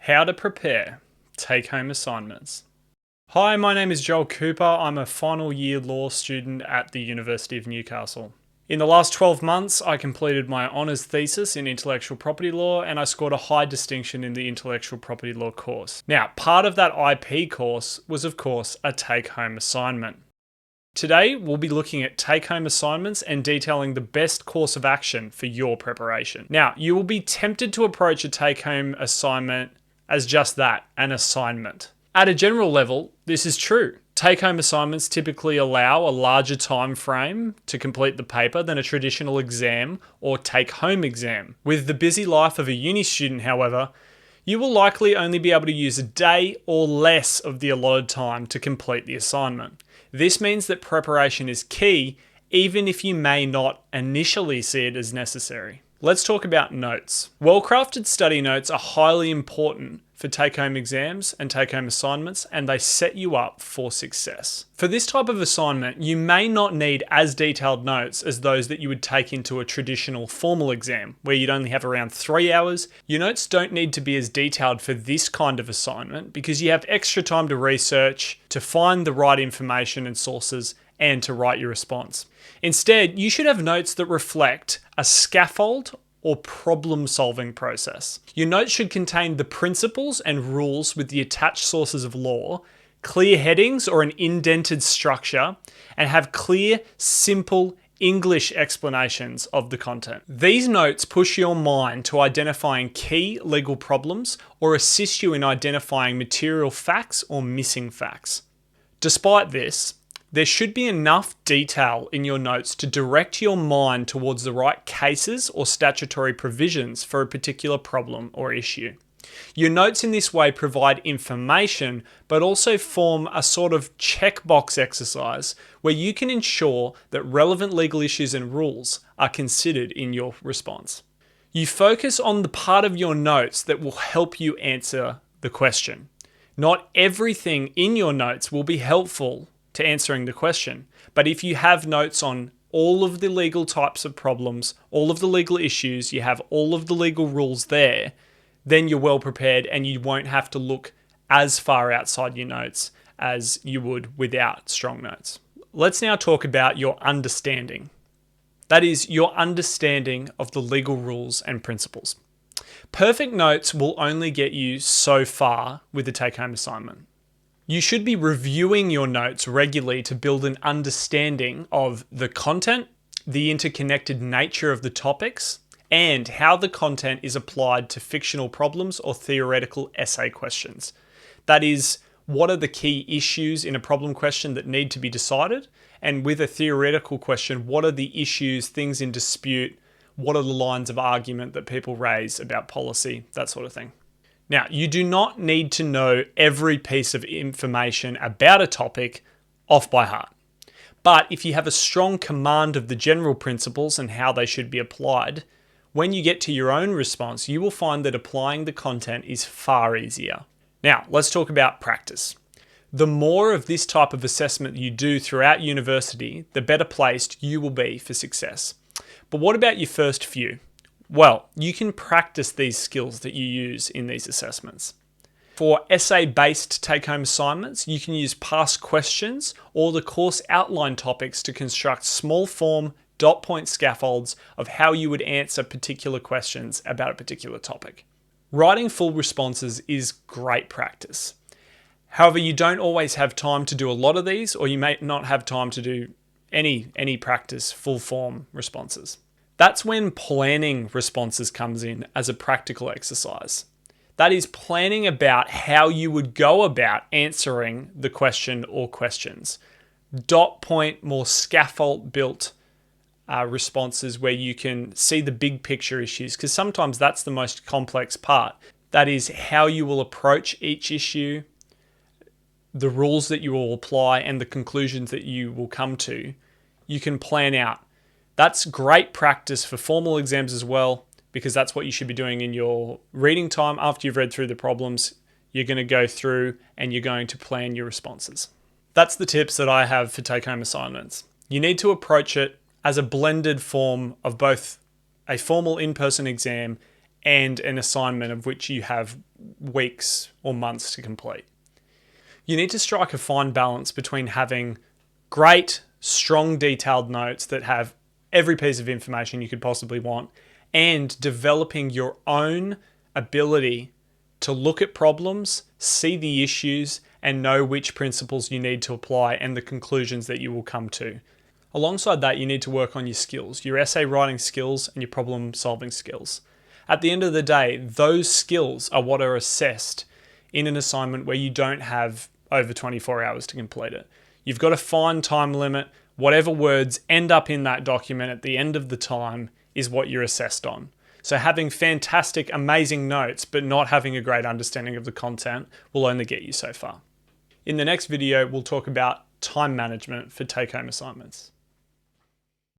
How to prepare take-home assignments. Hi, my name is Joel Cooper. I'm a final year law student at the University of Newcastle. In the last 12 months, I completed my honours thesis in intellectual property law and I scored a high distinction in the intellectual property law course. Now, part of that IP course was, of course, a take-home assignment. Today, we'll be looking at take-home assignments and detailing the best course of action for your preparation. Now, you will be tempted to approach a take-home assignment as just that, an assignment. At a general level, this is true. Take-home assignments typically allow a larger time frame to complete the paper than a traditional exam or take-home exam. With the busy life of a uni student, however, you will likely only be able to use a day or less of the allotted time to complete the assignment. This means that preparation is key, even if you may not initially see it as necessary. Let's talk about notes. Well-crafted study notes are highly important for take-home exams and take-home assignments, and they set you up for success. For this type of assignment, you may not need as detailed notes as those that you would take into a traditional formal exam, where you'd only have around 3 hours. Your notes don't need to be as detailed for this kind of assignment because you have extra time to research, to find the right information and sources, and to write your response. Instead, you should have notes that reflect a scaffold or problem-solving process. Your notes should contain the principles and rules with the attached sources of law, clear headings or an indented structure, and have clear, simple English explanations of the content. These notes push your mind to identifying key legal problems or assist you in identifying material facts or missing facts. Despite this, there should be enough detail in your notes to direct your mind towards the right cases or statutory provisions for a particular problem or issue. Your notes in this way provide information, but also form a sort of checkbox exercise where you can ensure that relevant legal issues and rules are considered in your response. You focus on the part of your notes that will help you answer the question. Not everything in your notes will be helpful to answering the question. But if you have notes on all of the legal types of problems, all of the legal issues, you have all of the legal rules there, then you're well prepared and you won't have to look as far outside your notes as you would without strong notes. Let's now talk about your understanding. That is, your understanding of the legal rules and principles. Perfect notes will only get you so far with the take-home assignment. You should be reviewing your notes regularly to build an understanding of the content, the interconnected nature of the topics, and how the content is applied to fictional problems or theoretical essay questions. That is, what are the key issues in a problem question that need to be decided? And with a theoretical question, what are the issues, things in dispute? What are the lines of argument that people raise about policy, that sort of thing. Now, you do not need to know every piece of information about a topic off by heart. But if you have a strong command of the general principles and how they should be applied, when you get to your own response, you will find that applying the content is far easier. Now, let's talk about practice. The more of this type of assessment you do throughout university, the better placed you will be for success. But what about your first few? Well, you can practice these skills that you use in these assessments. For essay-based take-home assignments, you can use past questions or the course outline topics to construct small form dot point scaffolds of how you would answer particular questions about a particular topic. Writing full responses is great practice. However, you don't always have time to do a lot of these, or you may not have time to do any practice full form responses. That's when planning responses comes in as a practical exercise. That is planning about how you would go about answering the question or questions. Dot point, more scaffold built responses where you can see the big picture issues, because sometimes that's the most complex part. That is how you will approach each issue, the rules that you will apply, and the conclusions that you will come to. You can plan out. That's great practice for formal exams as well, because that's what you should be doing in your reading time. After you've read through the problems, you're going to go through and you're going to plan your responses. That's the tips that I have for take-home assignments. You need to approach it as a blended form of both a formal in-person exam and an assignment of which you have weeks or months to complete. You need to strike a fine balance between having great, strong, detailed notes that have every piece of information you could possibly want and developing your own ability to look at problems, see the issues, and know which principles you need to apply and the conclusions that you will come to. Alongside that, you need to work on your skills, your essay writing skills and your problem solving skills. At the end of the day, those skills are what are assessed in an assignment where you don't have over 24 hours to complete it. You've got a fine time limit. Whatever words end up in that document at the end of the time is what you're assessed on. So having fantastic, amazing notes, but not having a great understanding of the content will only get you so far. In the next video, we'll talk about time management for take-home assignments.